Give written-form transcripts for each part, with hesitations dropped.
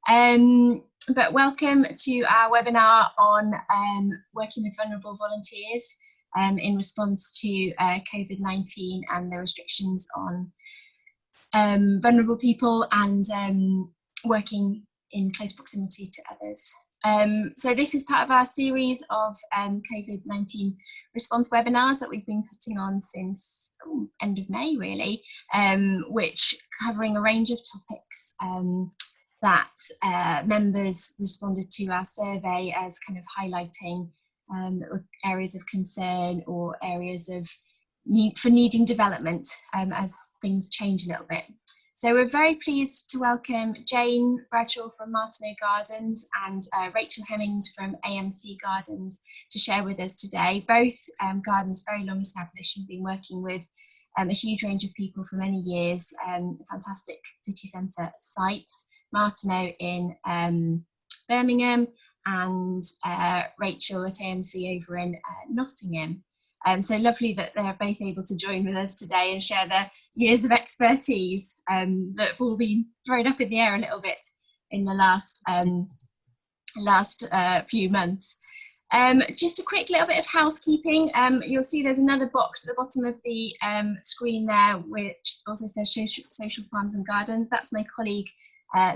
But welcome to our webinar on working with vulnerable volunteers in response to COVID-19 and the restrictions on vulnerable people and working in close proximity to others. So this is part of our series of COVID-19 response webinars that we've been putting on since end of May, really, which covering a range of topics that members responded to our survey as kind of highlighting areas of concern or areas of needing development as things change a little bit. So we're very pleased to welcome Jane Bradshaw from Martineau Gardens and Rachel Hemmings from AMC Gardens to share with us today. Both gardens very long established and been working with a huge range of people for many years, fantastic city centre sites, Martineau in Birmingham and Rachel at AMC over in Nottingham. So lovely that they're both able to join with us today and share their years of expertise that have all been thrown up in the air a little bit in the last few months. Just a quick little bit of housekeeping. You'll see there's another box at the bottom of the screen there, which also says social farms and gardens. That's my colleague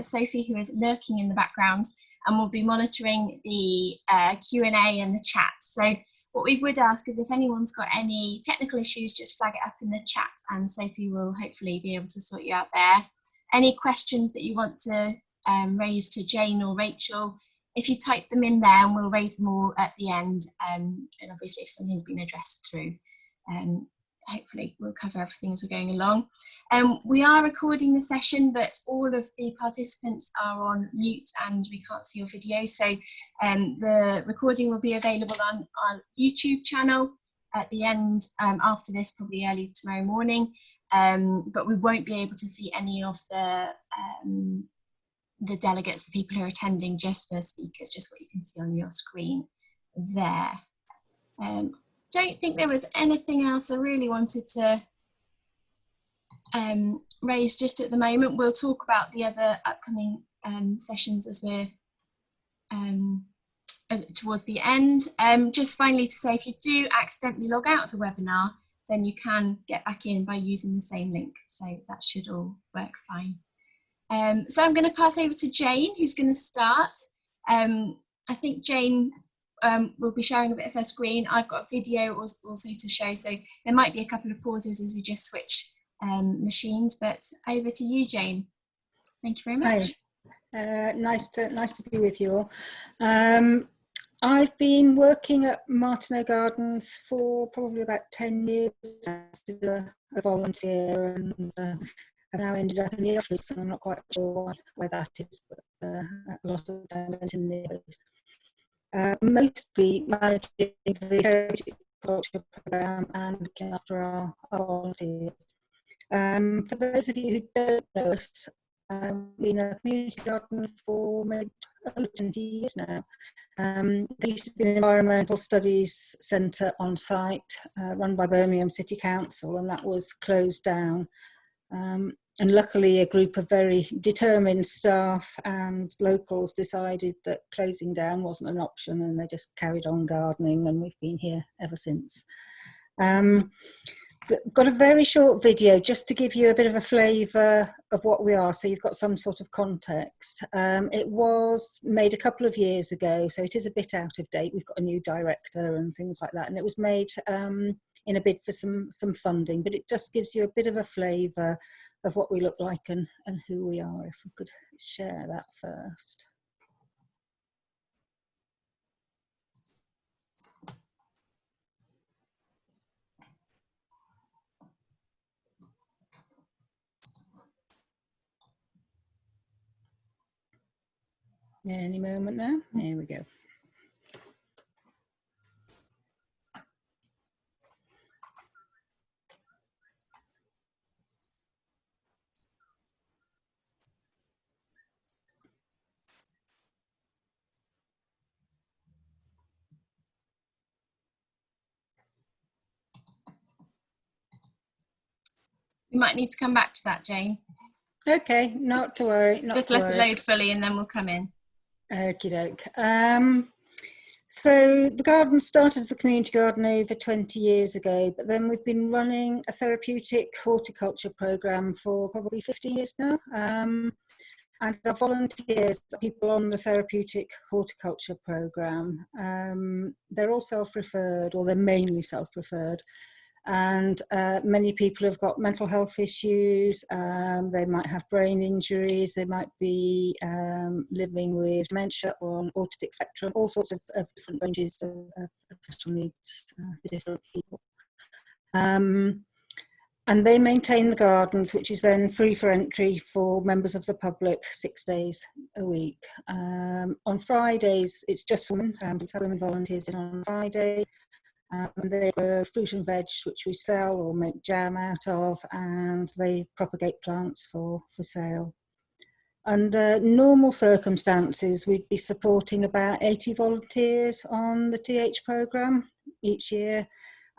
Sophie, who is lurking in the background and will be monitoring the Q&A and the chat. So what we would ask is if anyone's got any technical issues, just flag it up in the chat and Sophie will hopefully be able to sort you out there. Any questions that you want to raise to Jane or Rachel, if you type them in there and we'll raise them all at the end. And obviously if something's been addressed through, hopefully we'll cover everything as we're going along. We are recording the session, but all of the participants are on mute and we can't see your video. So the recording will be available on our YouTube channel at the end after this, probably early tomorrow morning. But we won't be able to see any of the delegates, the people who are attending, just the speakers, just what you can see on your screen there. Don't think there was anything else I really wanted to raise just at the moment. We'll talk about the other upcoming sessions as we're towards the end. Just finally to say, if you do accidentally log out of the webinar, then you can get back in by using the same link. So that should all work fine. So I'm going to pass over to Jane, who's going to start. I think Jane we'll be sharing a bit of her screen. I've got a video also to show, so there might be a couple of pauses as we just switch machines, but over to you, Jane. Thank you very much. Hi. Nice to be with you all. I've been working at Martineau Gardens for probably about 10 years as a volunteer, and I've now ended up in the office, and I'm not quite sure why that is, but a lot of time went in the office. Mostly managing the heritage culture programme and looking after our volunteers. For those of you who don't know us, we've been a community garden for maybe over 20 years now. There used to be an environmental studies centre on site run by Birmingham City Council, and that was closed down. And luckily a group of very determined staff and locals decided that closing down wasn't an option, and they just carried on gardening, and we've been here ever since. Got a very short video just to give you a bit of a flavour of what we are, so you've got some sort of context. It was made a couple of years ago, so it is a bit out of date. We've got a new director and things like that, and it was made in a bid for some funding, but it just gives you a bit of a flavour of what we look like and who we are, if we could share that first. Any moment now, here we go. We might need to come back to that, Jane. Okay, not to worry. Just let it load fully and then we'll come in. Okie doke. So the garden started as a community garden over 20 years ago, but then we've been running a therapeutic horticulture programme for probably 15 years now. And our volunteers are people on the therapeutic horticulture programme. They're all self-referred, or they're mainly self-referred. And many people have got mental health issues, they might have brain injuries, they might be living with dementia or on autistic spectrum, all sorts of different ranges of special needs for different people. And they maintain the gardens, which is then free for entry for members of the public 6 days a week. On Fridays, it's just for women, so women volunteers in on Friday. And they grow fruit and veg, which we sell or make jam out of, and they propagate plants for sale. Under normal circumstances, we'd be supporting about 80 volunteers on the TH programme each year,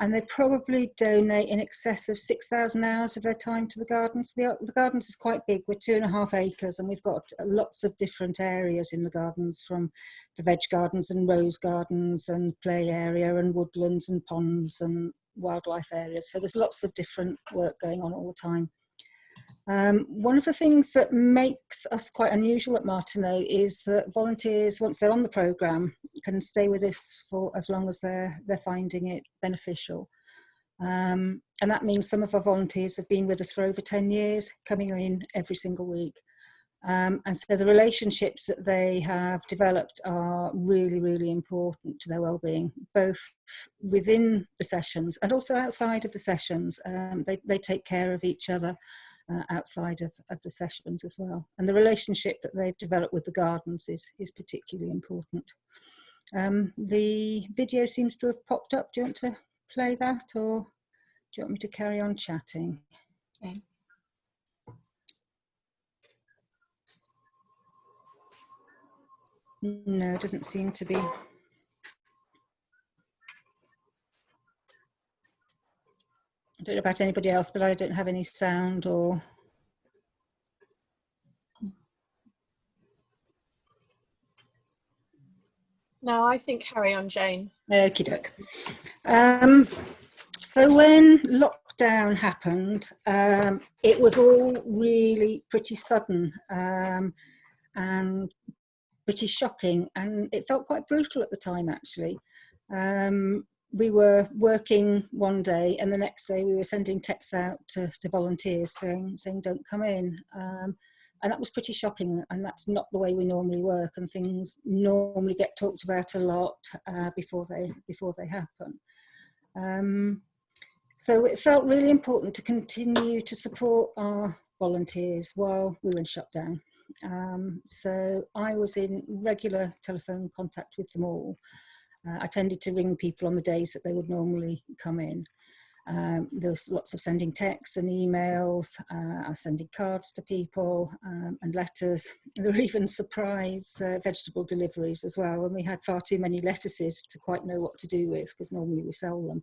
and they probably donate in excess of 6,000 hours of their time to the gardens. The gardens is quite big. We're 2.5 acres, and we've got lots of different areas in the gardens, from the veg gardens and rose gardens and play area and woodlands and ponds and wildlife areas. So there's lots of different work going on all the time. One of the things that makes us quite unusual at Martineau is that volunteers, once they're on the programme, can stay with us for as long as they're finding it beneficial. And that means some of our volunteers have been with us for over 10 years, coming in every single week. And so the relationships that they have developed are really, really important to their well-being, both within the sessions and also outside of the sessions. They take care of each other outside of the sessions as well. And the relationship that they've developed with the gardens is particularly important. The video seems to have popped up. Do you want to play that, or do you want me to carry on chatting? Okay. No, it doesn't seem to be. I don't know about anybody else, but I don't have any sound or... No, I think carry on, Jane. Okie doke. So when lockdown happened, it was all really pretty sudden and pretty shocking, and it felt quite brutal at the time, actually. We were working one day, and the next day we were sending texts out to volunteers saying don't come in. And that was pretty shocking, and that's not the way we normally work, and things normally get talked about a lot before they happen. So it felt really important to continue to support our volunteers while we were in shutdown. So I was in regular telephone contact with them all. I tended to ring people on the days that they would normally come in. There was lots of sending texts and emails. I was sending cards to people and letters. There were even surprise vegetable deliveries as well, and we had far too many lettuces to quite know what to do with, because normally we sell them.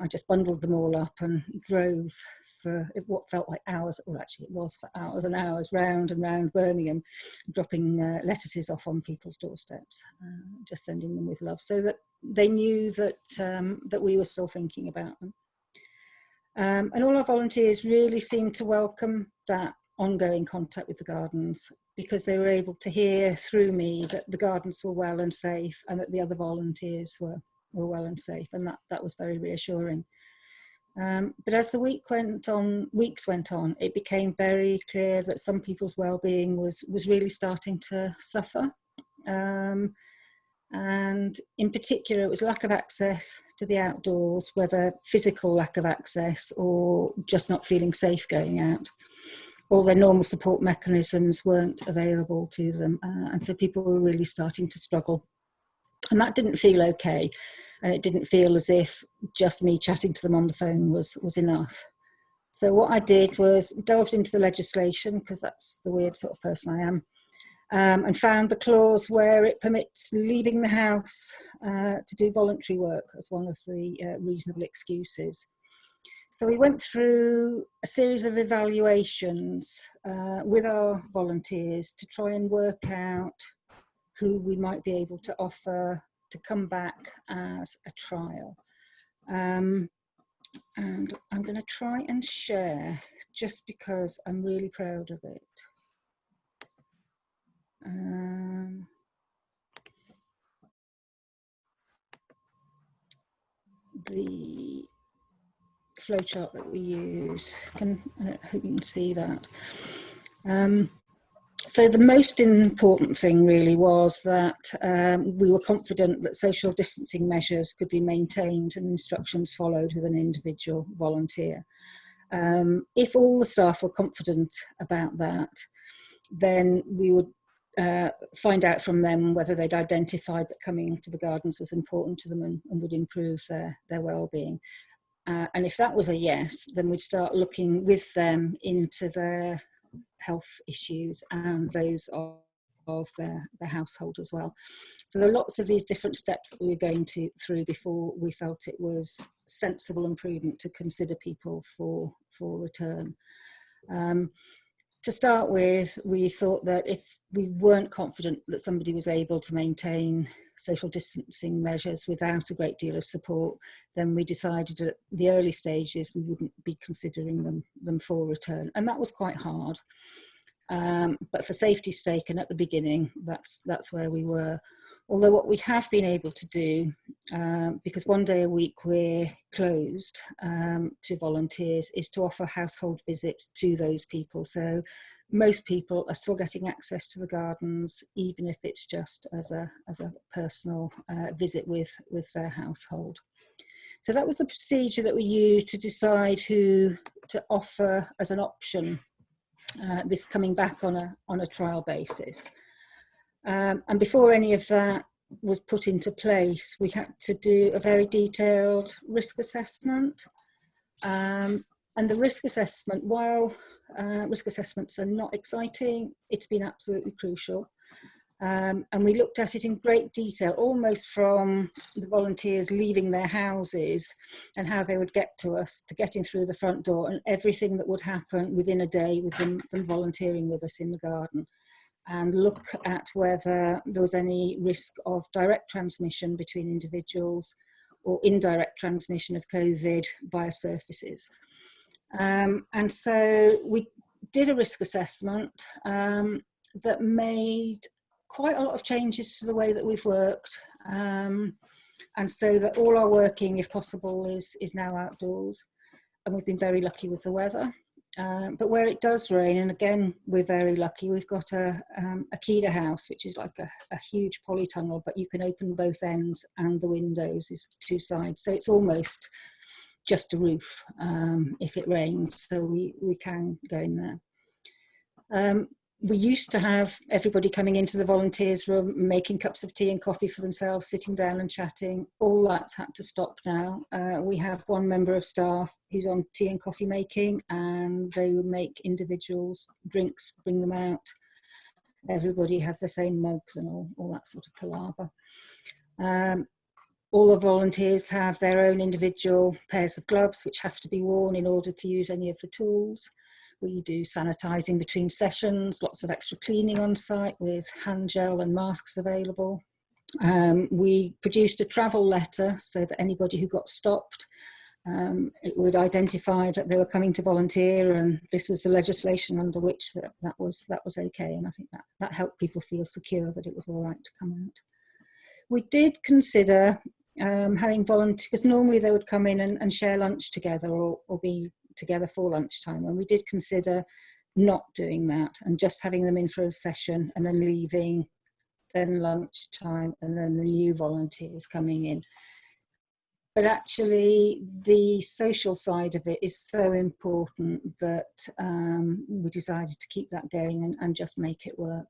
I just bundled them all up and drove for what felt like hours, well actually it was for hours and hours, round and round Birmingham, dropping lettuces off on people's doorsteps, just sending them with love, so that they knew that that we were still thinking about them. And all our volunteers really seemed to welcome that ongoing contact with the gardens, because they were able to hear through me that the gardens were well and safe, and that the other volunteers were well and safe, and that was very reassuring. But as the weeks went on, it became very clear that some people's well-being was really starting to suffer. And in particular, it was lack of access to the outdoors, whether physical lack of access or just not feeling safe going out. All their normal support mechanisms weren't available to them, and so people were really starting to struggle. And that didn't feel okay, and it didn't feel as if just me chatting to them on the phone was enough. So what I did was delved into the legislation, because that's the weird sort of person I am, and found the clause where it permits leaving the house to do voluntary work as one of the reasonable excuses. So we went through a series of evaluations with our volunteers to try and work out who we might be able to offer to come back as a trial. And I'm going to try and share just because I'm really proud of it. The flowchart that we use, I hope you can see that. So the most important thing really was that we were confident that social distancing measures could be maintained and instructions followed with an individual volunteer. If all the staff were confident about that, then we would find out from them whether they'd identified that coming to the gardens was important to them and would improve their well-being. And if that was a yes, then we'd start looking with them into their health issues and those of their household as well. So there are lots of these different steps that we were going through before we felt it was sensible and prudent to consider people for return. To start with, we thought that if we weren't confident that somebody was able to maintain social distancing measures without a great deal of support, then we decided at the early stages we wouldn't be considering them for return. And that was quite hard. But for safety's sake and at the beginning, that's where we were. Although what we have been able to do, because one day a week we're closed to volunteers, is to offer household visits to those people. So most people are still getting access to the gardens, even if it's just as a personal visit with their household. So that was the procedure that we used to decide who to offer as an option, this coming back on a trial basis. And before any of that was put into place, we had to do a very detailed risk assessment. And the risk assessment, while risk assessments are not exciting, it's been absolutely crucial. And we looked at it in great detail, almost from the volunteers leaving their houses and how they would get to us, to getting through the front door, and everything that would happen within a day with them volunteering with us in the garden. And look at whether there was any risk of direct transmission between individuals or indirect transmission of COVID via surfaces. And so we did a risk assessment that made quite a lot of changes to the way that we've worked. And so that all our working, if possible, is now outdoors. And we've been very lucky with the weather. But where it does rain, and again, we're very lucky, we've got a Keda house, which is like a huge polytunnel, but you can open both ends and the windows is two sides. So it's almost just a roof if it rains, so we can go in there. We used to have everybody coming into the volunteers room, making cups of tea and coffee for themselves, sitting down and chatting. All that's had to stop now. We have one member of staff who's on tea and coffee making, and they would make individuals drinks, bring them out. Everybody has the same mugs and all that sort of palaver. All the volunteers have their own individual pairs of gloves, which have to be worn in order to use any of the tools. We do sanitising between sessions, lots of extra cleaning on site with hand gel and masks available. We produced a travel letter so that anybody who got stopped, it would identify that they were coming to volunteer, and this was the legislation under which that was okay. And I think that helped people feel secure that it was all right to come out. We did consider having volunteers, because normally they would come in and share lunch together or be together for lunchtime, and we did consider not doing that and just having them in for a session and then leaving, then lunchtime, and then the new volunteers coming in. But actually the social side of it is so important that we decided to keep that going and just make it work.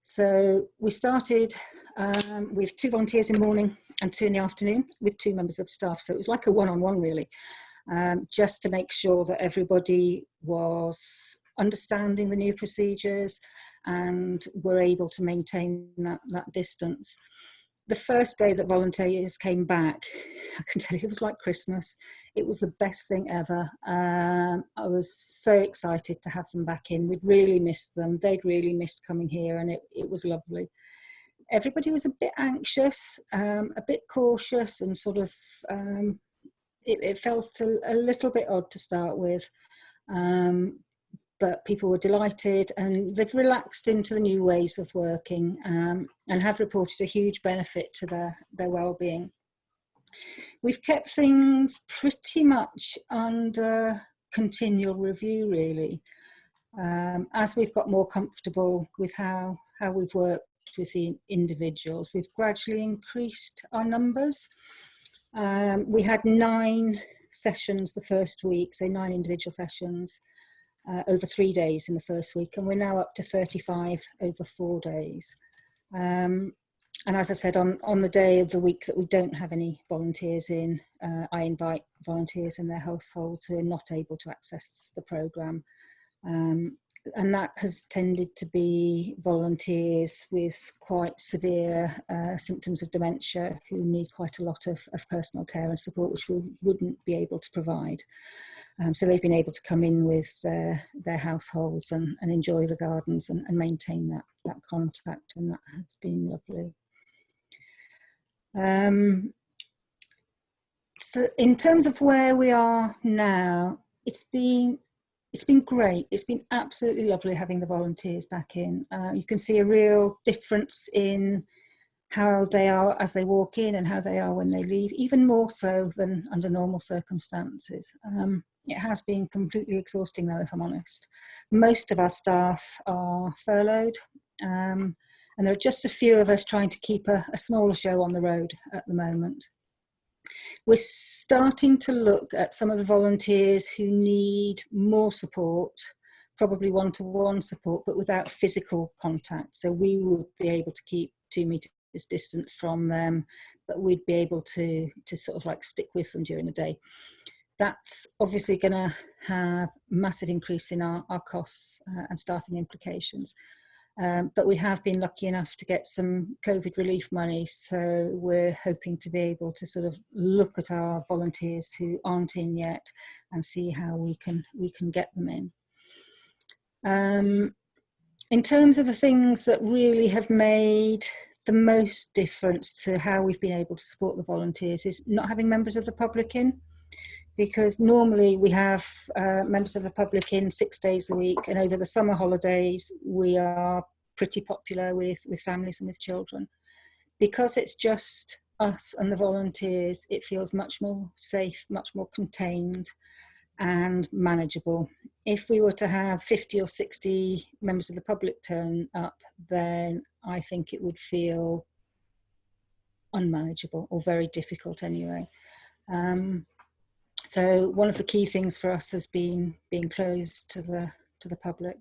So we started with 2 volunteers in the morning and 2 in the afternoon with 2 members of staff, so it was like a one-on-one really. Just to make sure that everybody was understanding the new procedures and were able to maintain that distance. the first day that volunteers came back, I can tell you it was like Christmas. It was the best thing ever. I was so excited to have them back in. We'd really missed them. They'd really missed coming here, and it was lovely. Everybody was a bit anxious, a bit cautious, and sort of, it felt a little bit odd to start with. But people were delighted, and they've relaxed into the new ways of working, and have reported a huge benefit to their well-being. We've kept things pretty much under continual review, really. As we've got more comfortable with how we've worked with the individuals, we've gradually increased our numbers. We had 9 sessions the first week, so 9 individual sessions over 3 days in the first week, and we're now up to 35 over 4 days. And as I said, on the day of the week that we don't have any volunteers in, I invite volunteers and their households who are not able to access the programme. And that has tended to be volunteers with quite severe symptoms of dementia who need quite a lot of personal care and support, which we wouldn't be able to provide. So they've been able to come in with their households and enjoy the gardens and maintain that contact, and that has been lovely. So in terms of where we are now, it's been great. It's been absolutely lovely having the volunteers back in. You can see a real difference in how they are as they walk in and how they are when they leave, even more so than under normal circumstances. It has been completely exhausting though, if I'm honest. Most of our staff are furloughed, and there are just a few of us trying to keep a smaller show on the road at the moment. We're starting to look at some of the volunteers who need more support, probably one-to-one support, but without physical contact. So we would be able to keep 2 meters distance from them, but we'd be able to sort of like stick with them during the day. That's obviously going to have a massive increase in our costs and staffing implications. But we have been lucky enough to get some COVID relief money, so we're hoping to be able to sort of look at our volunteers who aren't in yet and see how we can get them in. In terms of the things that really have made the most difference to how we've been able to support the volunteers is not having members of the public in. Because normally we have members of the public in 6 days a week, and over the summer holidays we are pretty popular with families and with children. Because it's just us and the volunteers, it feels much more safe, much more contained and manageable. If we were to have 50 or 60 members of the public turn up, then I think it would feel unmanageable, or very difficult anyway. So one of the key things for us has been being closed to the public.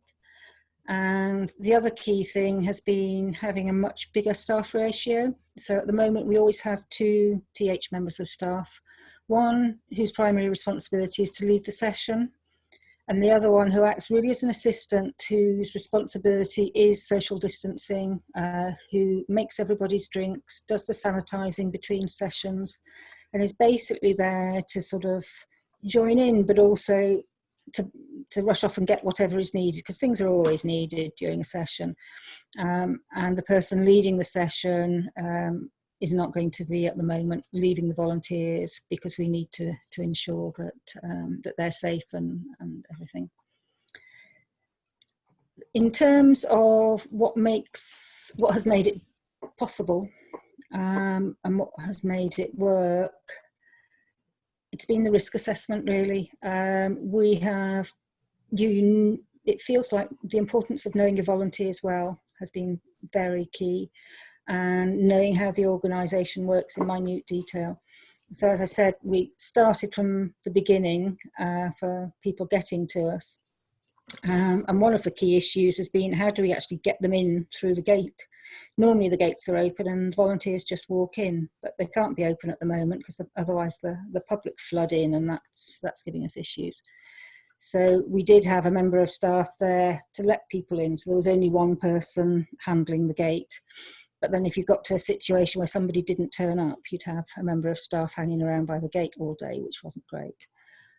And the other key thing has been having a much bigger staff ratio. So at the moment we always have 2 TH members of staff, one whose primary responsibility is to lead the session, and the other one who acts really as an assistant, whose responsibility is social distancing, who makes everybody's drinks, does the sanitising between sessions, and is basically there to sort of join in, but also to rush off and get whatever is needed, because things are always needed during a session. And the person leading the session is not going to be at the moment leading the volunteers, because we need to ensure that they're safe and everything. In terms of what has made it possible, and what has made it work, it's been the risk assessment, really. It feels like the importance of knowing your volunteers well has been very key, and knowing how the organisation works in minute detail. So as I said, we started from the beginning for people getting to us. And one of the key issues has been, how do we actually get them in through the gate? Normally the gates are open and volunteers just walk in, but they can't be open at the moment because otherwise the public flood in, and that's giving us issues. So we did have a member of staff there to let people in, so there was only one person handling the gate. But then if you got to a situation where somebody didn't turn up, you'd have a member of staff hanging around by the gate all day, which wasn't great.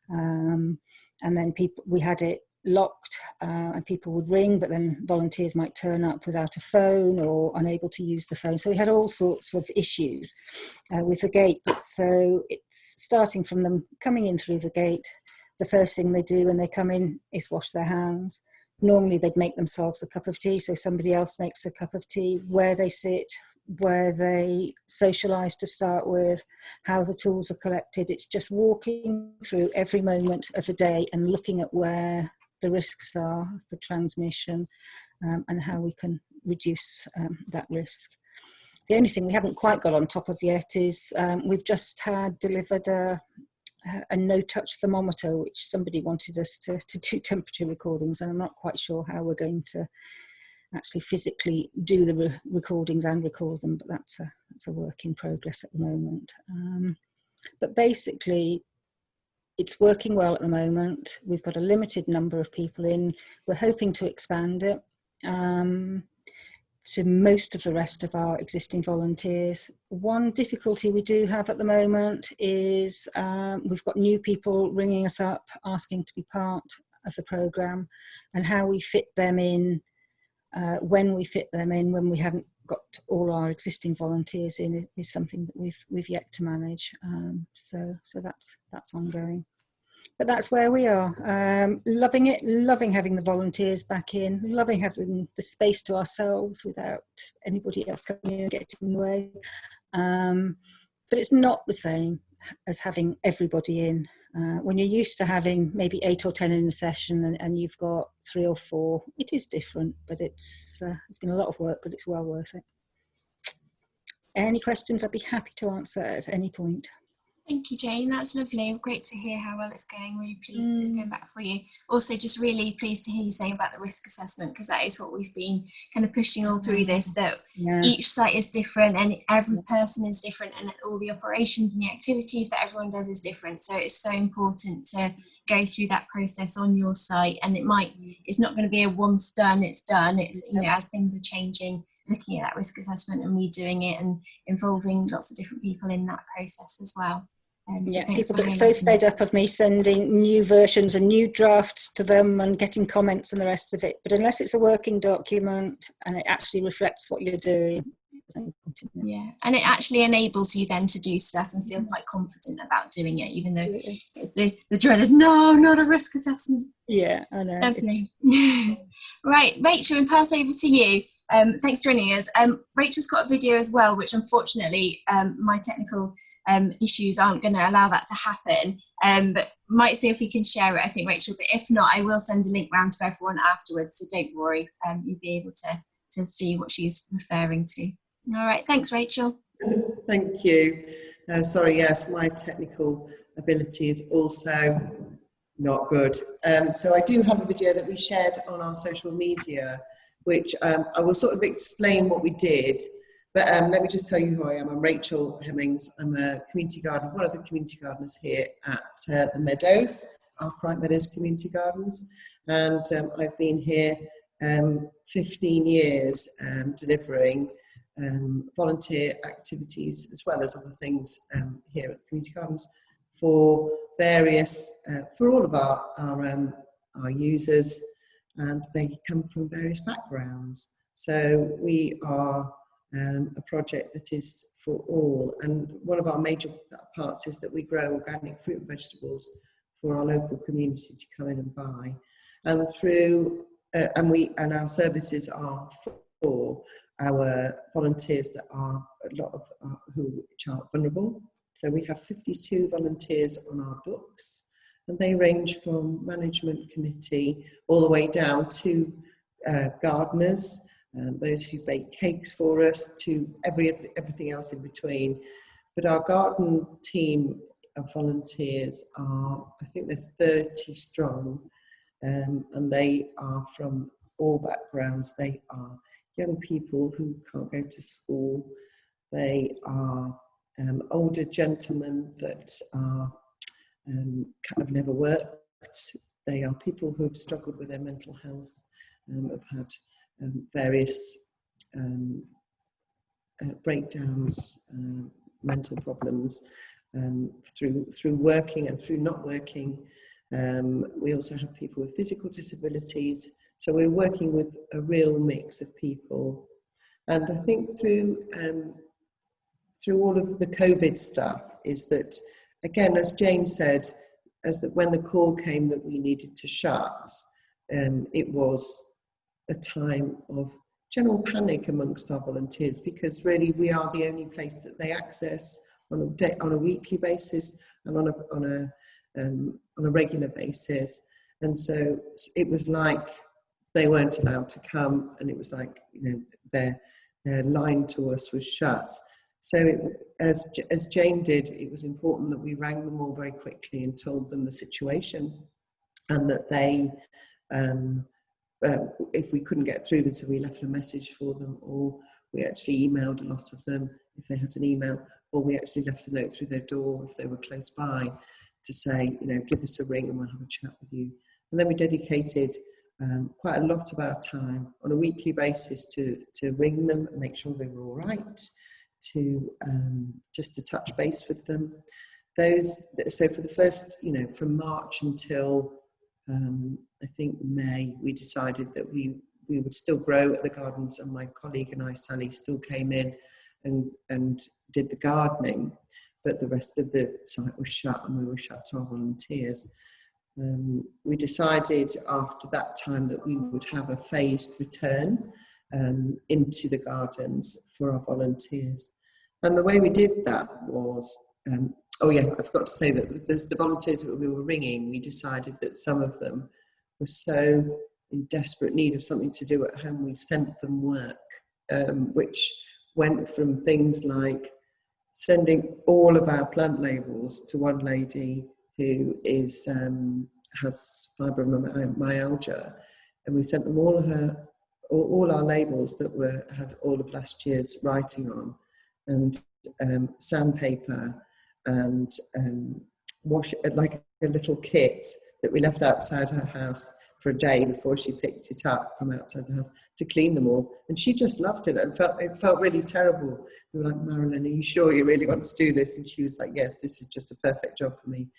And then we had it locked, and people would ring, but then volunteers might turn up without a phone or unable to use the phone. So we had all sorts of issues with the gate. So it's starting from them coming in through the gate. The first thing they do when they come in is wash their hands. Normally they'd make themselves a cup of tea, so somebody else makes a cup of tea. Where they sit, where they socialise to start with, how the tools are collected. It's just walking through every moment of the day and looking at where the risks are for transmission, and how we can reduce that risk. The only thing we haven't quite got on top of yet is we've just had delivered a no-touch thermometer, which somebody wanted us to do temperature recordings, and I'm not quite sure how we're going to actually physically do the recordings and record them, but that's a work in progress at the moment. But basically, it's working well at the moment. We've got a limited number of people in. We're hoping to expand it to most of the rest of our existing volunteers. One difficulty we do have at the moment is we've got new people ringing us up asking to be part of the programme, and how we fit them in, when we fit them in, when we haven't got all our existing volunteers in, is something that we've yet to manage. So that's ongoing. But that's where we are. Loving it, loving having the volunteers back in, loving having the space to ourselves without anybody else coming in and getting in the way. But it's not the same as having everybody in. When you're used to having maybe 8 or 10 in a session and you've got 3 or 4, it is different, but it's been a lot of work, but it's well worth it. Any questions? I'd be happy to answer at any point. Thank you, Jane. That's lovely. Great to hear how well it's going. Really pleased that it's going back for you. Also, just really pleased to hear you saying about the risk assessment, because that is what we've been kind of pushing all through this, that each site is different and every person is different, and all the operations and the activities that everyone does is different. So it's so important to go through that process on your site, and it's not going to be a once done, it's done. It's, you know, as things are changing, looking at that risk assessment and redoing it and involving lots of different people in that process as well. So people get so fed up of me sending new versions and new drafts to them and getting comments and the rest of it. But unless it's a working document and it actually reflects what you're doing. Yeah, and it actually enables you then to do stuff and feel quite confident about doing it, even though it's the dreaded, no, not a risk assessment. Yeah, I know. Lovely. Right, Rachel, and pass over to you. Thanks for joining us. Rachel's got a video as well, which unfortunately my technical issues aren't going to allow that to happen, but might see if we can share it, I think, Rachel, but if not, I will send a link round to everyone afterwards, so don't worry, you'll be able to see what she's referring to. All right, thanks, Rachel. Thank you. Sorry, yes, my technical ability is also not good. So I do have a video that we shared on our social media, which I will sort of explain what we did. But let me just tell you who I am. I'm Rachel Hemmings. I'm a community gardener, one of the community gardeners here at the Meadows, Arkwright Meadows Community Gardens. And I've been here 15 years delivering volunteer activities as well as other things here at the community gardens for various, for all of our users, and they come from various backgrounds. So we are a project that is for all, and one of our major parts is that we grow organic fruit and vegetables for our local community to come in and buy, and through and our services are for our volunteers that are a lot of which are vulnerable. So we have 52 volunteers on our books, and they range from management committee all the way down to gardeners, those who bake cakes for us, to everything else in between. But our garden team of volunteers are, I think they're 30 strong, and they are from all backgrounds. They are young people who can't go to school. They are older gentlemen that are kind of never worked. They are people who have struggled with their mental health, have had various breakdowns, mental problems, through working and through not working. We also have people with physical disabilities. So we're working with a real mix of people. And I think through all of the COVID stuff is that, again, as Jane said, when the call came that we needed to shut, it was a time of general panic amongst our volunteers, because really we are the only place that they access on a weekly basis and on a regular basis. And so it was like they weren't allowed to come, and it was like, their line to us was shut. So as Jane did, it was important that we rang them all very quickly and told them the situation, and that they, if we couldn't get through them, so we left a message for them, or we actually emailed a lot of them if they had an email, or we actually left a note through their door if they were close by to say, give us a ring and we'll have a chat with you. And then we dedicated quite a lot of our time on a weekly basis to ring them and make sure they were all right, to just to touch base with them. So for the first, from March until I think May, we decided that we would still grow at the gardens, and my colleague and I, Sally, still came in and did the gardening, but the rest of the site was shut, and we were shut to our volunteers. We decided after that time that we would have a phased return into the gardens for our volunteers. And the way we did that was, I forgot to say that the volunteers that we were ringing, we decided that some of them were so in desperate need of something to do at home, we sent them work, which went from things like sending all of our plant labels to one lady who has fibromyalgia, and we sent them all our labels that had all of last year's writing on, and sandpaper, and wash, like a little kit that we left outside her house for a day before she picked it up from outside the house to clean them all. And she just loved it, and it felt really terrible. We were like, Marilyn, are you sure you really want to do this? And she was like, yes, this is just a perfect job for me.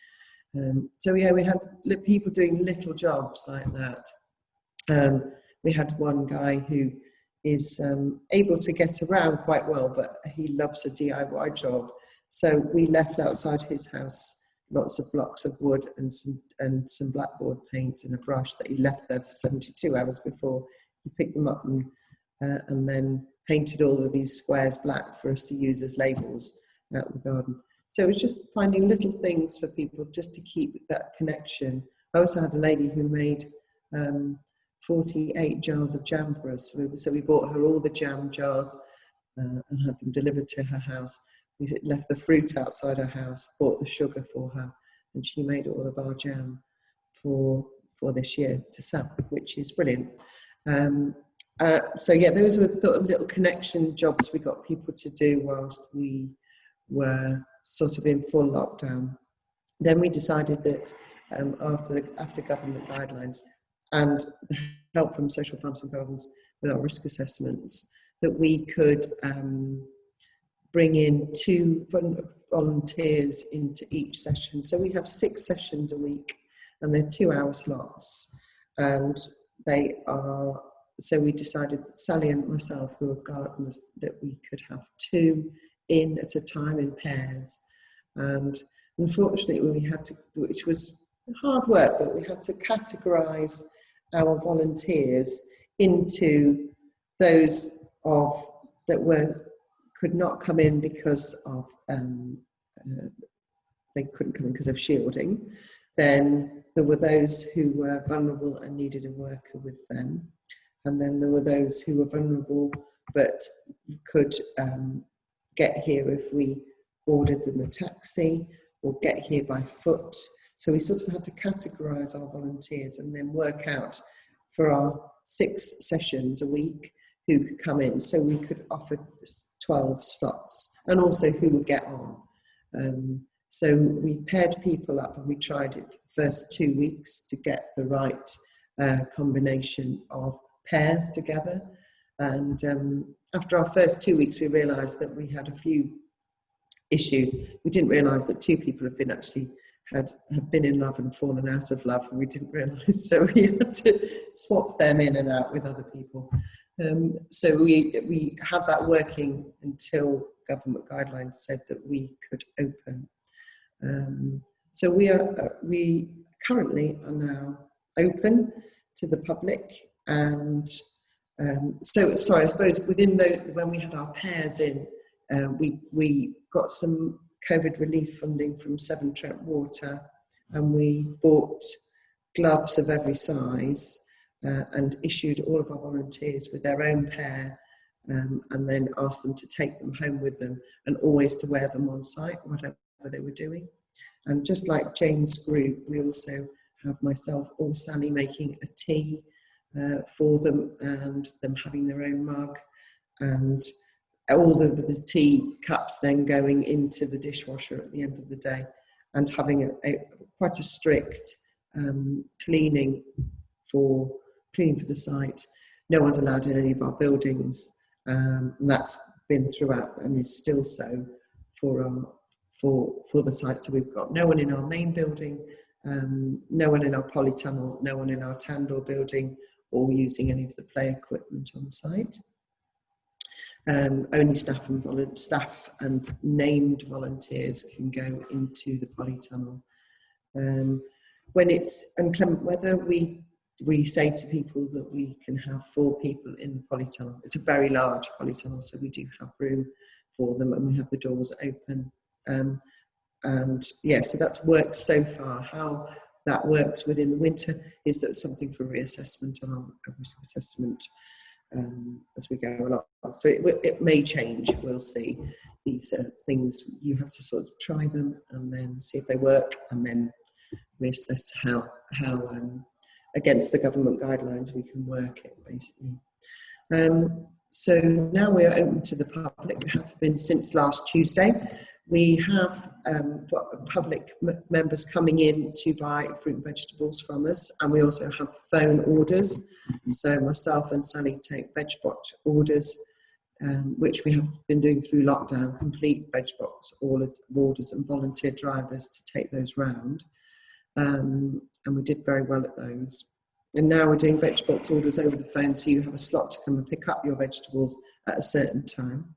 So yeah, we had people doing little jobs like that. We had one guy who is able to get around quite well, but he loves a DIY job. So we left outside his house lots of blocks of wood and some blackboard paint and a brush that he left there for 72 hours before he picked them up, and then painted all of these squares black for us to use as labels out in the garden. So it was just finding little things for people just to keep that connection. I also had a lady who made 48 jars of jam for us. So we bought her all the jam jars and had them delivered to her house. We left the fruit outside her house, bought the sugar for her, and she made all of our jam for this year to sell, which is brilliant. So yeah, those were the sort of little connection jobs we got people to do whilst we were sort of in full lockdown. Then we decided that after government guidelines and help from Social Farms and Gardens with our risk assessments, that we could bring in 2 volunteers into each session. So we have 6 sessions a week, and they're 2-hour slots. And they are, so we decided that Sally and myself, who are gardeners, that we could have 2 in at a time in pairs. And unfortunately, we had to, which was hard work, but we had to categorise our volunteers into those that could not come in because of they couldn't come in because of shielding. Then there were those who were vulnerable and needed a worker with them, and then there were those who were vulnerable but could get here if we ordered them a taxi or get here by foot. So we sort of had to categorise our volunteers and then work out for our 6 sessions a week who could come in, so we could offer 12 slots, and also who would get on. So we paired people up, and we tried it for the first 2 weeks to get the right combination of pairs together. And after our first 2 weeks, we realised that we had a few issues. We didn't realise that 2 people had been in love and fallen out of love, and we didn't realise, so we had to swap them in and out with other people. So we had that working until government guidelines said that we could open. So we currently are now open to the public, and so sorry, I suppose within when we had our pairs in, we got some COVID relief funding from Severn Trent Water, and we bought gloves of every size and issued all of our volunteers with their own pair, and then asked them to take them home with them and always to wear them on site, whatever they were doing. And just like Jane's group, we also have myself or Sally making a tea for them, and them having their own mug, and all the tea cups then going into the dishwasher at the end of the day, and having quite a strict cleaning for the site. No one's allowed in any of our buildings, and that's been throughout and is still so for the site. So we've got no one in our main building, no one in our polytunnel, no one in our Tandor building, or using any of the play equipment on site. Only staff and named volunteers can go into the polytunnel. When it's inclement weather, we say to people that we can have 4 people in the polytunnel. It's a very large polytunnel, so we do have room for them, and we have the doors open. And yeah, so that's worked so far. How that works within the winter is that something for reassessment on our risk assessment as we go along. So it may change, we'll see. These things, you have to sort of try them and then see if they work, and then reassess how against the government guidelines we can work it, basically. So now we are open to the public. We have been since last Tuesday. We have public members coming in to buy fruit and vegetables from us, and we also have phone orders. So myself and Sally take veg box orders, which we have been doing through lockdown, complete veg box orders, and volunteer drivers to take those round. And we did very well at those. And now we're doing veg box orders over the phone, so you have a slot to come and pick up your vegetables at a certain time.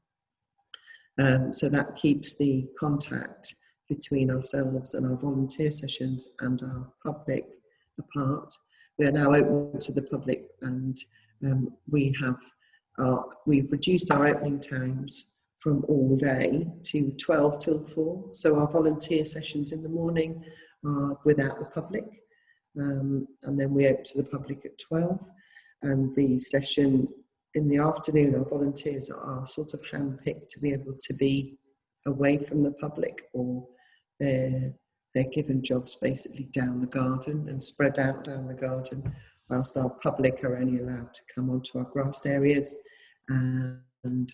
So that keeps the contact between ourselves and our volunteer sessions and our public apart. We are now open to the public, and we've reduced our opening times from all day to 12 till 4. So our volunteer sessions in the morning are without the public, and then we open to the public at 12. And the session in the afternoon, our volunteers are sort of handpicked to be able to be away from the public, or they're given jobs basically down the garden and spread out down the garden, whilst our public are only allowed to come onto our grassed areas and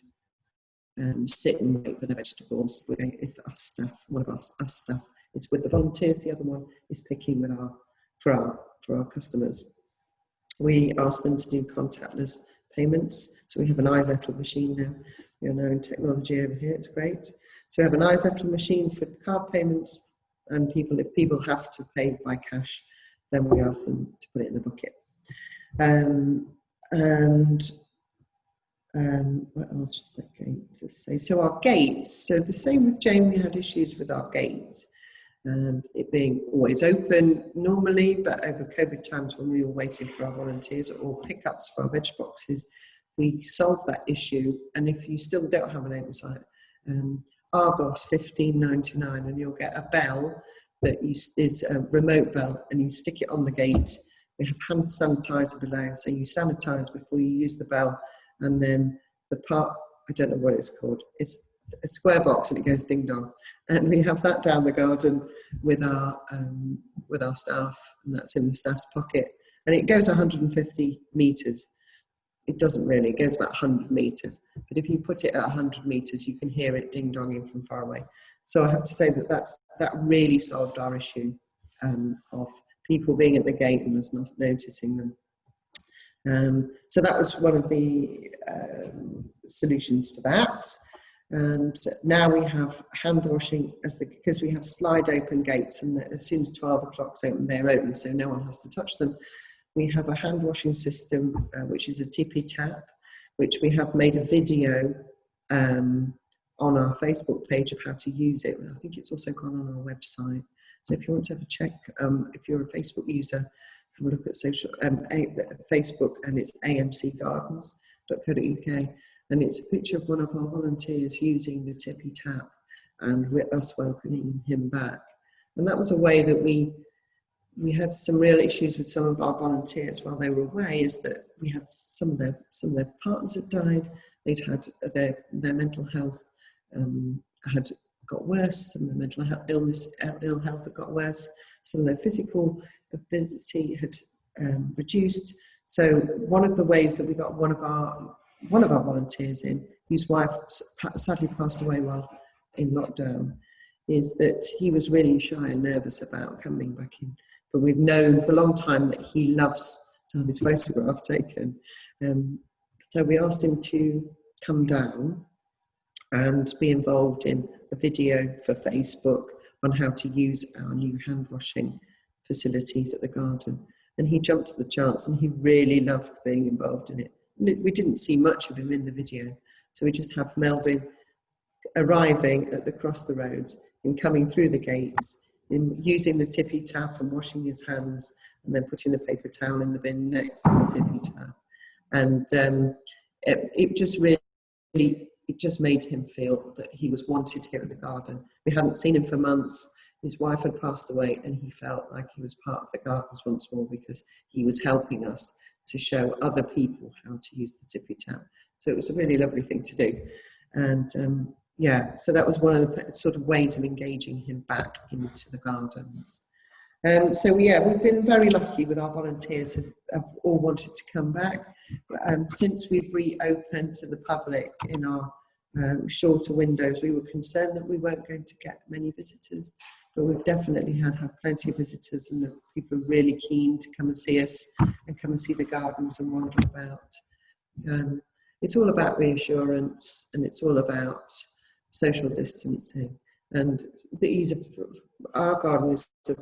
sit and wait for the vegetables. If our staff, one of us staff is with the volunteers, the other one is picking with for our customers. We ask them to do contactless payments. So we have an iZettle machine now. We are now in technology over here, it's great. So we have an iZettle machine for card payments, and if people have to pay by cash, then we ask them to put it in the bucket. What else was I going to say? So our gates, so the same with Jane, we had issues with our gates and it being always open normally, but over COVID times when we were waiting for our volunteers or pickups for our veg boxes, we solved that issue. And if you still don't have an open site, Argos $15.99, and you'll get a bell that is a remote bell, and you stick it on the gate. We have hand sanitizer below, so you sanitize before you use the bell, and then the part, I don't know what it's called, it's a square box and it goes ding dong, and we have that down the garden with our staff, and that's in the staff's pocket, and it goes 150 meters. It doesn't really, it goes about 100 meters, but if you put it at 100 meters you can hear it ding donging from far away. So I have to say that really solved our issue of people being at the gate and us not noticing them. So that was one of the solutions for that. And now we have hand washing because we have slide open gates, and as soon as 12 o'clock's open, they're open, so no one has to touch them. We have a hand washing system, which is a tippy tap, which we have made a video on our Facebook page of how to use it. I think it's also gone on our website. So if you want to have a check, if you're a Facebook user, have a look at Facebook, and it's amcgardens.co.uk. And it's a picture of one of our volunteers using the tippy tap and with us welcoming him back. And that was a way that we had some real issues with some of our volunteers while they were away, is that we had some of their partners had died, they'd had their mental health had got worse, some of the mental health ill health had got worse, some of their physical ability had reduced. So one of the ways that we got one of our volunteers in, whose wife sadly passed away while in lockdown, is that he was really shy and nervous about coming back in. But we've known for a long time that he loves to have his photograph taken. So we asked him to come down and be involved in a video for Facebook on how to use our new hand washing facilities at the garden. And he jumped at the chance, and he really loved being involved in it. We didn't see much of him in the video, so we just have Melvin arriving across the roads and coming through the gates, in using the tippy tap and washing his hands, and then putting the paper towel in the bin next to the tippy tap. And it just made him feel that he was wanted here at the garden. We hadn't seen him for months. His wife had passed away, and he felt like he was part of the gardens once more, because he was helping us to show other people how to use the tippy tap. So it was a really lovely thing to do. And so that was one of the sort of ways of engaging him back into the gardens. We've been very lucky with our volunteers have all wanted to come back. Since we've reopened to the public in our shorter windows, we were concerned that we weren't going to get many visitors, but we've definitely had plenty of visitors, and the people are really keen to come and see us and come and see the gardens and wander about. It's all about reassurance, and it's all about social distancing, and the ease of our garden is a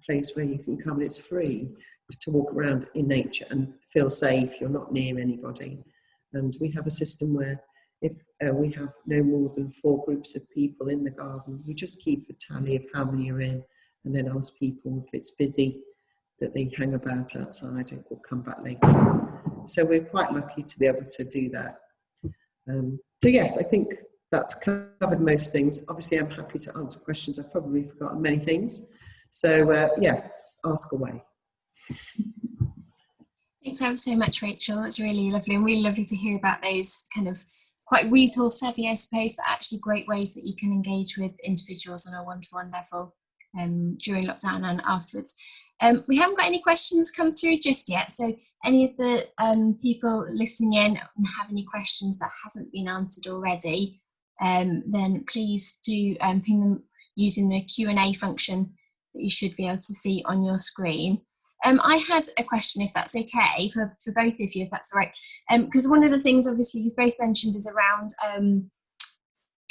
place where you can come, and it's free to walk around in nature and feel safe. You're not near anybody, and we have a system where if we have no more than 4 groups of people in the garden, we just keep a tally of how many are in, and then ask people if it's busy that they hang about outside or come back later. So we're quite lucky to be able to do that. So yes, I think that's covered most things. Obviously, I'm happy to answer questions. I've probably forgotten many things. So ask away. Thanks ever so much, Rachel. That's really lovely, and really lovely to hear about those kind of quite resource heavy, I suppose, but actually great ways that you can engage with individuals on a one-to-one level during lockdown and afterwards. We haven't got any questions come through just yet, so any of the people listening in and have any questions that hasn't been answered already, then please do ping them using the Q&A function that you should be able to see on your screen. I had a question, if that's okay, for both of you, if that's all right. Because one of the things, obviously, you've both mentioned is around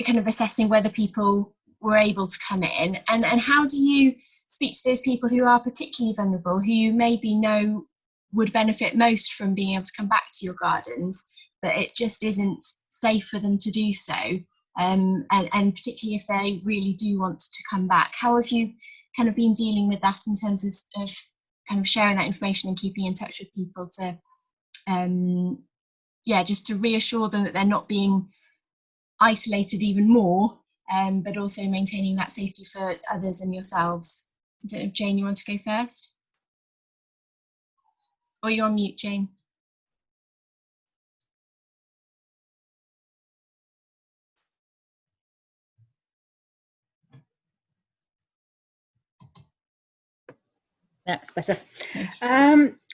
kind of assessing whether people were able to come in. And how do you speak to those people who are particularly vulnerable, who you maybe know would benefit most from being able to come back to your gardens, but it just isn't safe for them to do so, and particularly if they really do want to come back? How have you kind of been dealing with that in terms of kind of sharing that information and keeping in touch with people to just to reassure them that they're not being isolated even more, but also maintaining that safety for others and yourselves? I don't know if Jane, you want to go first? Or you're on mute, Jane. That's better.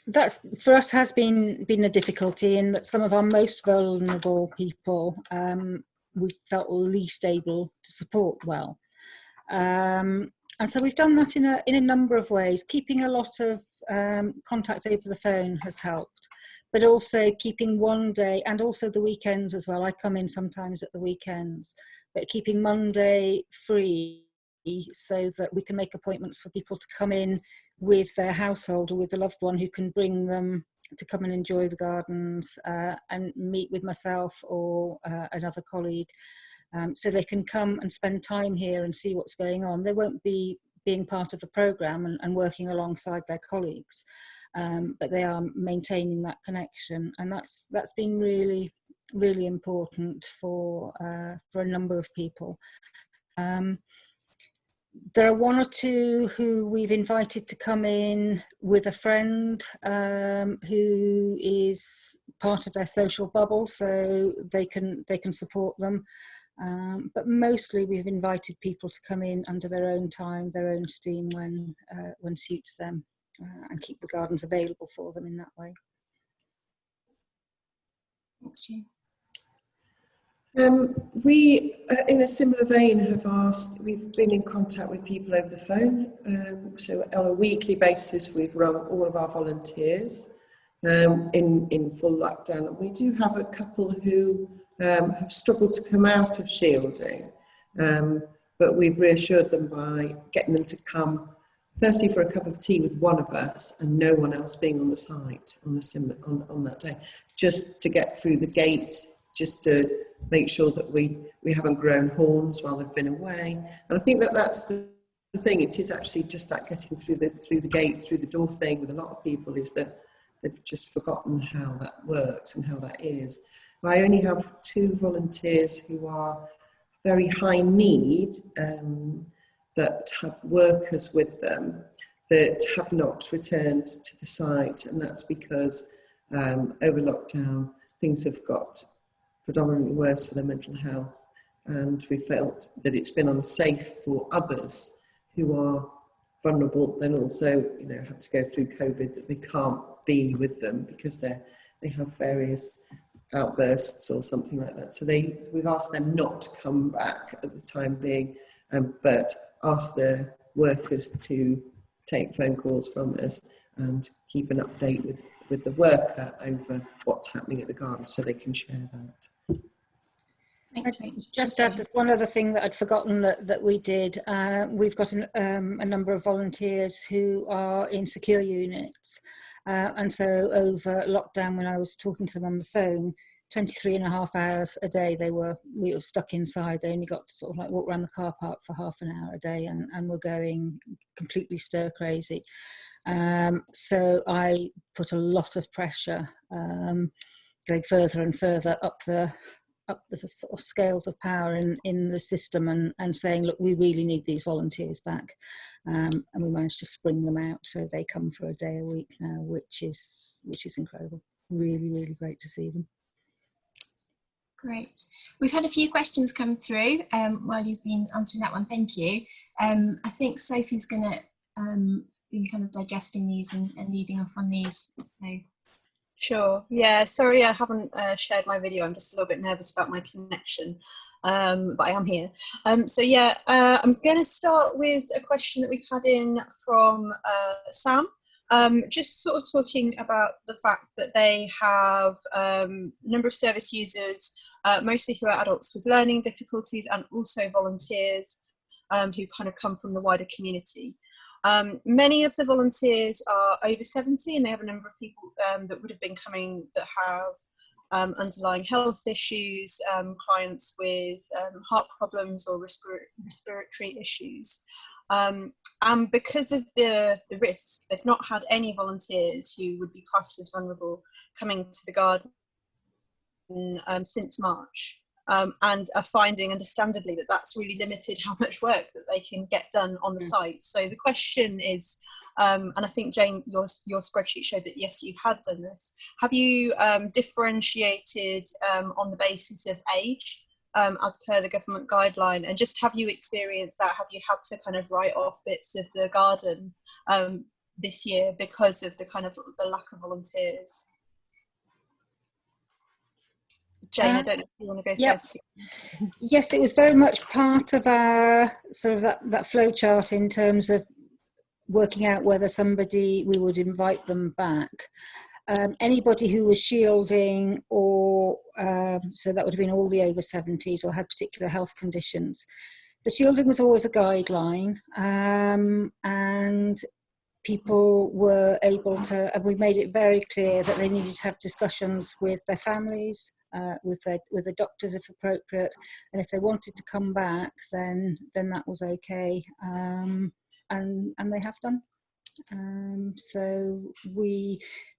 That's for us has been a difficulty in that some of our most vulnerable people we felt least able to support well, and so we've done that in a number of ways. Keeping a lot of contact over the phone has helped. but also keeping one day, and also the weekends as well. I come in sometimes at the weekends, but keeping Monday free so that we can make appointments for people to come in with their household or with a loved one who can bring them to come and enjoy the gardens and meet with myself or another colleague. So they can come and spend time here and see what's going on. They won't be being part of the programme and working alongside their colleagues, but they are maintaining that connection, and that's been really, really important for a number of people. There are one or two who we've invited to come in with a friend who is part of their social bubble, so they can support them. But mostly we've invited people to come in under their own time, their own steam when suits them, and keep the gardens available for them in that way. Thanks, Jane. We, in a similar vein, we've been in contact with people over the phone. So on a weekly basis, we've rung all of our volunteers in full lockdown. We do have a couple who have struggled to come out of shielding, but we've reassured them by getting them to come, firstly for a cup of tea with one of us and no one else being on the site on that day, just to get through the gate, just to make sure that we haven't grown horns while they've been away. And I think that's the thing. It is actually just that getting through the gate, through the door thing with a lot of people, is that they've just forgotten how that works and how that is. I only have 2 volunteers who are very high need, that have workers with them that have not returned to the site, and that's because over lockdown things have got predominantly worse for their mental health, and we felt that it's been unsafe for others who are vulnerable, then also have to go through COVID, that they can't be with them because they have various outbursts or something like that. So we've asked them not to come back at the time being, but asked the workers to take phone calls from us and keep an update with the worker over what's happening at the garden, so they can share that. Thanks, Rachel. Just add this one other thing that I'd forgotten that we did. We've got a number of volunteers who are in secure units. And so over lockdown, when I was talking to them on the phone, 23.5 hours a day we were stuck inside. They only got to sort of like walk around the car park for half an hour a day, and were going completely stir crazy. So I put a lot of pressure going further and further up the sort of scales of power in the system, and saying, look, we really need these volunteers back, and we managed to spring them out, so they come for a day a week now, which is incredible. Really, really great to see them. Great. We've had a few questions come through while you've been answering that one. Thank you. I think Sophie's going to be kind of digesting these and leading off on these. So. Sure. Yeah, sorry I haven't shared my video. I'm just a little bit nervous about my connection, but I am here. So yeah, I'm going to start with a question that we've had in from Sam. Just sort of talking about the fact that they have a number of service users, mostly who are adults with learning difficulties, and also volunteers who kind of come from the wider community. Many of the volunteers are over 70, and they have a number of people that would have been coming that have underlying health issues, clients with heart problems or respiratory issues. And because of the risk, they've not had any volunteers who would be classed as vulnerable coming to the garden since March. And are finding, understandably, that that's really limited how much work that they can get done on the site. So the question is, and I think, Jane, your spreadsheet showed that, yes, you had done this. Have you differentiated on the basis of age as per the government guideline? And just have you experienced that? Have you had to kind of write off bits of the garden this year because of the kind of the lack of volunteers? Jane, I don't know if you want to go first. Yes, it was very much part of our sort of that flow chart in terms of working out whether we would invite them back. Anybody who was shielding, or so that would have been all the over 70s or had particular health conditions. The shielding was always a guideline, and people were able to, and we made it very clear that they needed to have discussions with their families, with the doctors if appropriate, and if they wanted to come back, then that was okay, and they have done. So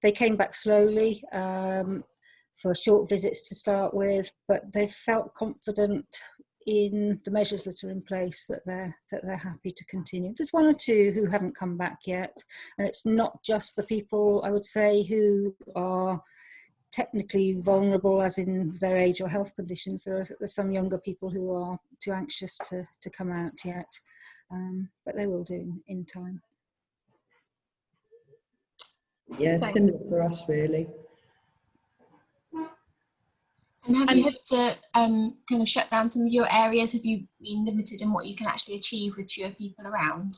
they came back slowly for short visits to start with, but they felt confident in the measures that are in place, that they're happy to continue. There's one or two who haven't come back yet, and it's not just the people, I would say, who are technically vulnerable as in their age or health conditions. There's some younger people who are too anxious to come out yet, but they will do in time. Yeah, similar for us, really. And have you had to kind of shut down some of your areas? Have you been limited in what you can actually achieve with fewer people around?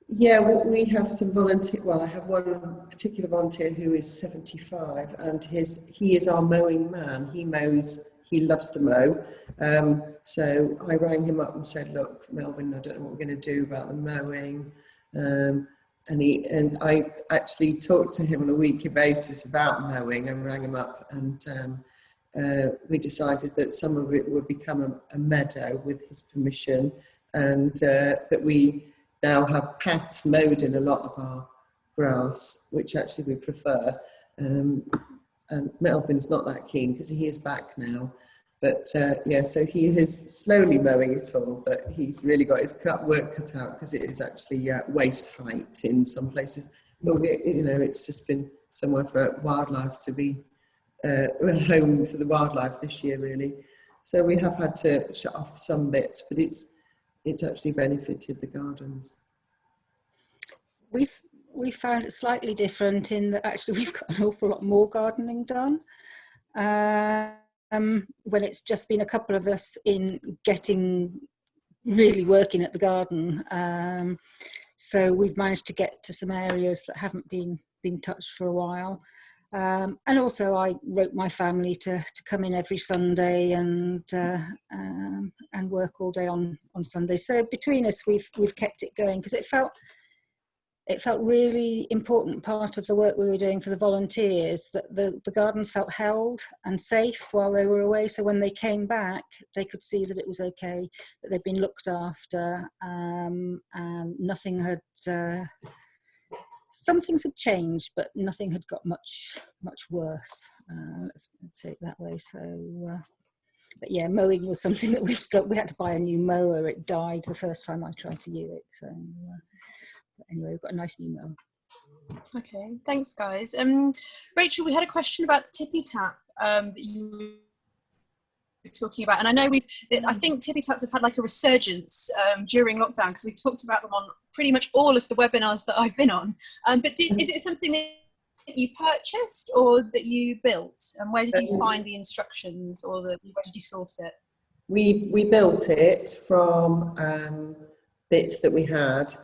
Yeah, well, we have some volunteer. Well, I have one particular volunteer who is 75, and he is our mowing man. He mows. He loves to mow. So I rang him up and said, "Look, Melvin, I don't know what we're going to do about the mowing." And I actually talked to him on a weekly basis about mowing, and rang him up, and we decided that some of it would become a meadow with his permission, and that we now have paths mowed in a lot of our grass, which actually we prefer. And Melvin's not that keen because he is back now. But yeah, so he is slowly mowing it all, but he's really got his work cut out because it is actually waist height in some places. But it's just been somewhere for wildlife to be a home for the wildlife this year, really. So we have had to shut off some bits, but it's actually benefited the gardens. We found it slightly different in that actually we've got an awful lot more gardening done. When it's just been a couple of us in really working at the garden. So we've managed to get to some areas that haven't been touched for a while. And also I wrote my family to come in every Sunday and work all day on Sunday. So between us, we've kept it going because it felt really important part of the work we were doing for the volunteers, that the gardens felt held and safe while they were away. So when they came back, they could see that it was okay, that they'd been looked after, and nothing had, some things had changed, but nothing had got much worse. Let's say it that way. So, but yeah, mowing was something that we had to buy a new mower. It died the first time I tried to use it. So. Anyway, we've got a nice new mower. Okay, thanks guys. Rachel, we had a question about Tippy Tap that you were talking about, and I know I think Tippy Taps have had like a resurgence during lockdown because we've talked about them on pretty much all of the webinars that I've been on. But is it something that you purchased or that you built? And where did you find the instructions, or where did you source it? We built it from bits that we had.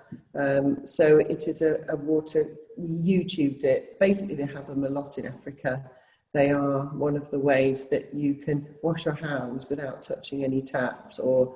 So it is a water, we YouTubed it. Basically they have them a lot in Africa. They are one of the ways that you can wash your hands without touching any taps, or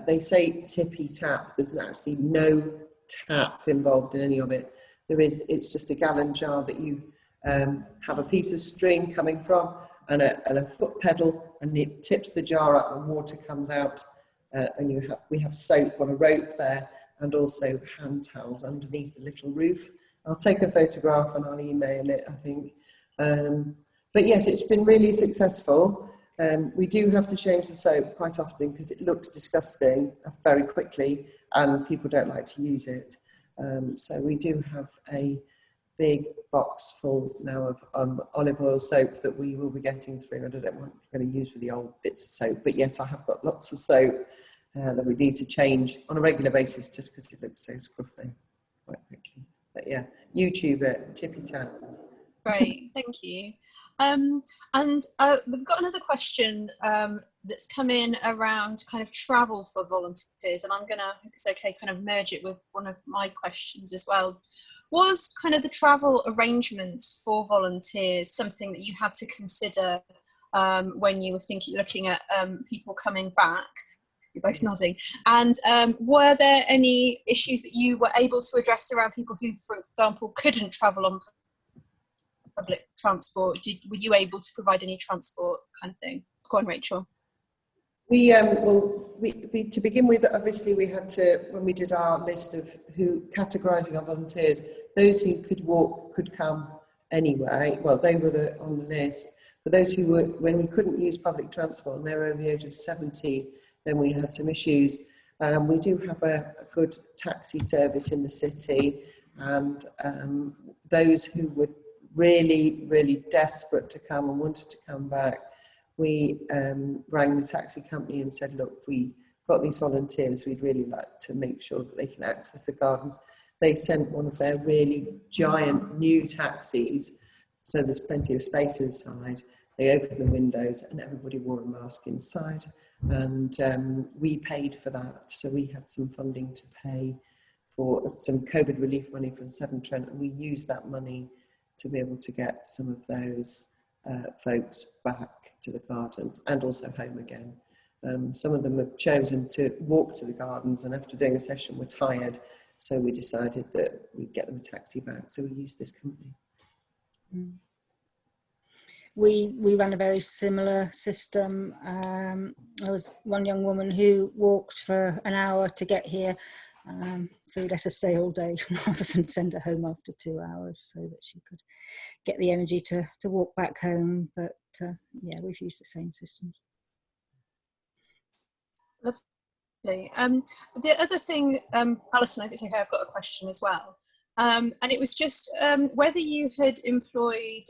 they say tippy tap. There's actually no tap involved in any of it. It's just a gallon jar that you have a piece of string coming from and a foot pedal, and it tips the jar up and water comes out. And we have soap on a rope there, and also hand towels underneath the little roof. I'll take a photograph and I'll email it, I think. But yes, it's been really successful. We do have to change the soap quite often because it looks disgusting very quickly and people don't like to use it. So we do have a big box full now of olive oil soap that we will be getting through, and I don't want to use for the old bits of soap. But yes, I have got lots of soap that we need to change on a regular basis just because it looks so scruffy quite quickly. But yeah, YouTube it, Tippy Tap. Great, thank you. And we've got another question that's come in around kind of travel for volunteers, and I'm gonna, if it's okay, kind of merge it with one of my questions as well, Was kind of the travel arrangements for volunteers something that you had to consider when you were looking at people coming back? You're both nodding. And were there any issues that you were able to address around people who, for example, couldn't travel on public transport? Were you able to provide any transport kind of thing? Go on, Rachel. We to begin with, obviously we had to, when we did our list of categorising our volunteers, those who could walk could come anyway. Well, they were on the list. But those who were, when we couldn't use public transport and they were over the age of 70, then we had some issues. We do have a good taxi service in the city, and those who were really, really desperate to come and wanted to come back, we rang the taxi company and said, look, we got these volunteers, we'd really like to make sure that they can access the gardens. They sent one of their really giant new taxis, so there's plenty of space inside. They opened the windows and everybody wore a mask inside, and we paid for that. So we had some funding to pay for some COVID relief money from Severn Trent, and we used that money to be able to get some of those folks back to the gardens and also home again. Some of them have chosen to walk to the gardens, and after doing a session were tired, so we decided that we'd get them a taxi back, so we used this company. We ran a very similar system. There was one young woman who walked for an hour to get here, so we let her stay all day rather than send her home after 2 hours, so that she could get the energy to walk back home. But yeah, we've used the same systems. Lovely. The other thing, Alison, if it's okay, I've got a question as well. And it was just whether you had employed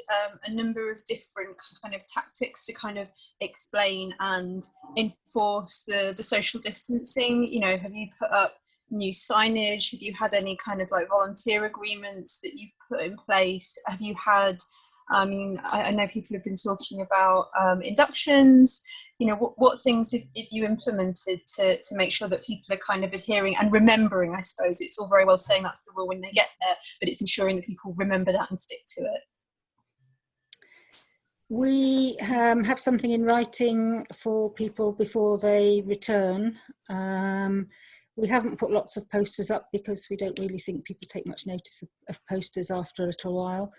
a number of different kind of tactics to kind of explain and enforce the social distancing. You know, have you put up new signage? Have you had any kind of like volunteer agreements that you've put in place? Have you had, I mean, I know people have been talking about inductions. You know, what things have you implemented to make sure that people are kind of adhering and remembering? I suppose it's all very well saying that's the rule when they get there, but it's ensuring that people remember that and stick to it. We have something in writing for people before they return. We haven't put lots of posters up because we don't really think people take much notice of posters after a little while.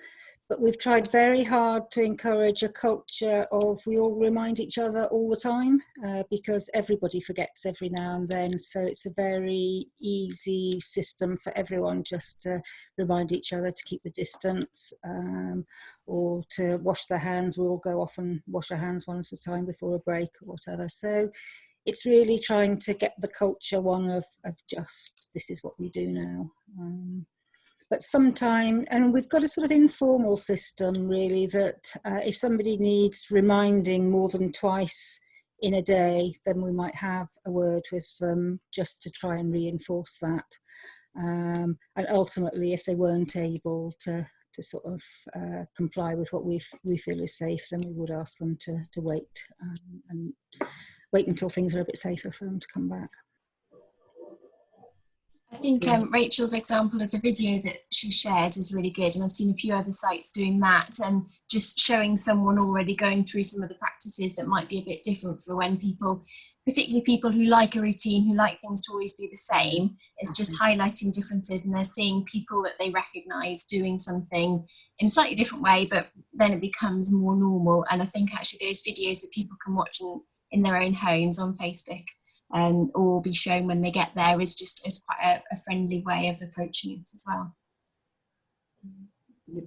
But we've tried very hard to encourage a culture of we all remind each other all the time, because everybody forgets every now and then. So it's a very easy system for everyone just to remind each other to keep the distance, or to wash their hands. We all go off and wash our hands one at a time before a break or whatever. So it's really trying to get the culture one of just, this is what we do now. But sometime, and we've got a sort of informal system really, that if somebody needs reminding more than twice in a day, then we might have a word with them just to try and reinforce that. And ultimately, if they weren't able to sort of comply with what we feel is safe, then we would ask them to wait and wait until things are a bit safer for them to come back. I think Rachel's example of the video that she shared is really good, and I've seen a few other sites doing that, and just showing someone already going through some of the practices that might be a bit different for when people, particularly people who like a routine, who like things to always be the same, it's just highlighting differences, and they're seeing people that they recognise doing something in a slightly different way, but then it becomes more normal. And I think actually those videos that people can watch in their own homes on Facebook, or be shown when they get there, is quite a friendly way of approaching it as well.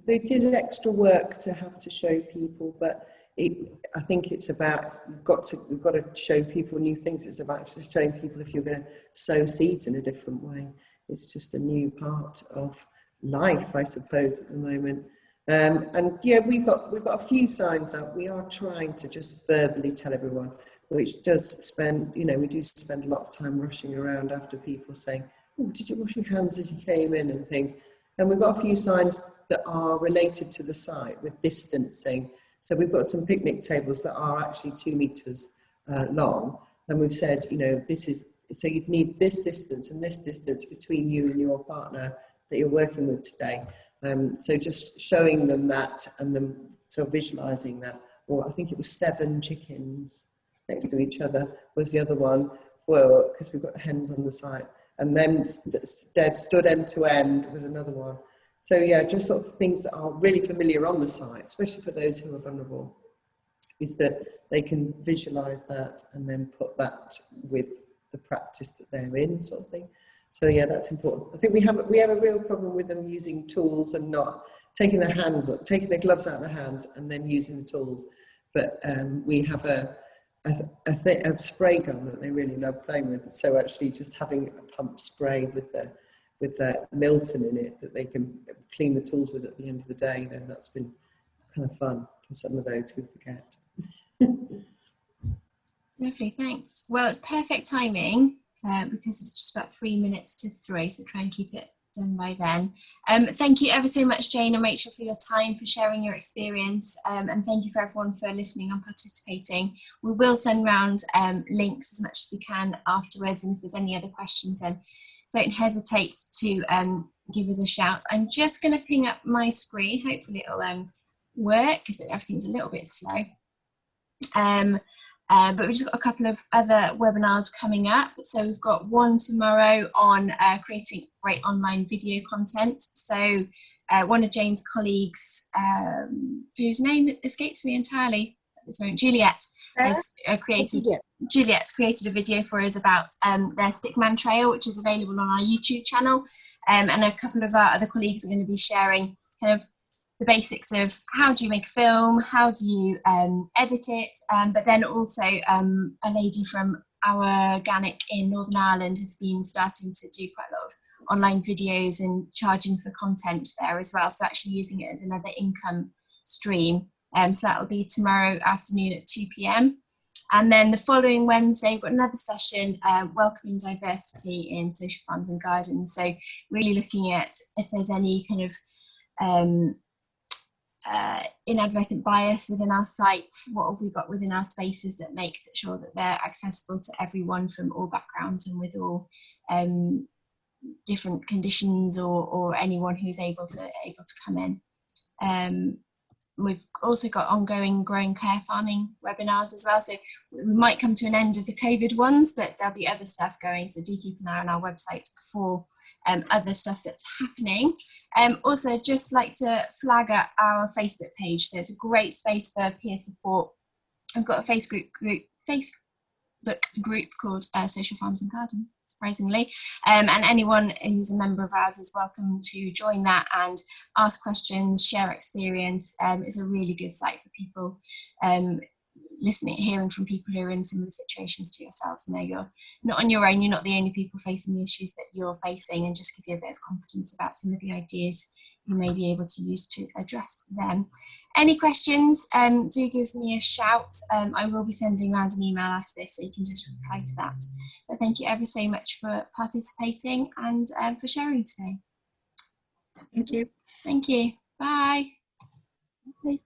It is extra work to have to show people, but I think it's about, we've got to show people new things. It's about showing people if you're going to sow seeds in a different way. It's just a new part of life, I suppose, at the moment. And yeah, we've got a few signs up. We are trying to just verbally tell everyone, which does spend, you know, we do spend a lot of time rushing around after people saying, oh, did you wash your hands as you came in and things. And we've got a few signs that are related to the site with distancing. So we've got some picnic tables that are actually 2 meters long. And we've said, you know, this is, so you'd need this distance and this distance between you and your partner that you're working with today. So just showing them that and them sort of visualising that, or I think it was 7 chickens next to each other was the other one, because we've got hens on the site, and then stood end to end was another one. So yeah, just sort of things that are really familiar on the site, especially for those who are vulnerable, is that they can visualise that and then put that with the practice that they're in, sort of thing. So yeah, that's important. I think we have a real problem with them using tools and not taking their gloves out of their hands and then using the tools. But we have a spray gun that they really love playing with. So actually, just having a pump spray with the Milton in it that they can clean the tools with at the end of the day, then that's been kind of fun for some of those who forget. Lovely, thanks. Well, it's perfect timing because it's just about 3 minutes to 3, so try and keep it done by then. Thank you ever so much, Jane and Rachel, for your time, for sharing your experience, and thank you for everyone for listening and participating. We will send round links as much as we can afterwards, and if there's any other questions, then don't hesitate to give us a shout. I'm just going to ping up my screen. Hopefully it'll work, because everything's a little bit slow. But we've just got a couple of other webinars coming up. So we've got one tomorrow on creating great online video content. So one of Jane's colleagues, whose name escapes me entirely at this moment, Juliet, has Juliet's created a video for us about their Stickman Trail, which is available on our YouTube channel. And a couple of our other colleagues are going to be sharing kind of the basics of how do you make a film, how do you edit it, but then also a lady from our Organic in Northern Ireland has been starting to do quite a lot of online videos and charging for content there as well, so actually using it as another income stream. So that will be tomorrow afternoon at 2 p.m. And then the following Wednesday, we've got another session, welcoming diversity in social farms and gardens. So really looking at if there's any kind of inadvertent bias within our sites, what have we got within our spaces that make sure that they're accessible to everyone from all backgrounds and with all different conditions, or anyone who's able to come in. We've also got ongoing growing care farming webinars as well, so we might come to an end of the COVID ones, but there'll be other stuff going, so do keep an eye on our website for other stuff that's happening. Also, just like to flag up our Facebook page, so it's a great space for peer support. I've got a Facebook group called Social Farms and Gardens, surprisingly, and anyone who's a member of ours is welcome to join that and ask questions, share experience. It's a really good site for people hearing from people who are in similar situations to yourselves. You know, you're not on your own, you're not the only people facing the issues that you're facing, and just give you a bit of confidence about some of the ideas you may be able to use to address them. Any questions, do give me a shout. I will be sending around an email after this, so you can just reply to that. But thank you ever so much for participating and for sharing today. Thank you. Thank you. Bye. Okay.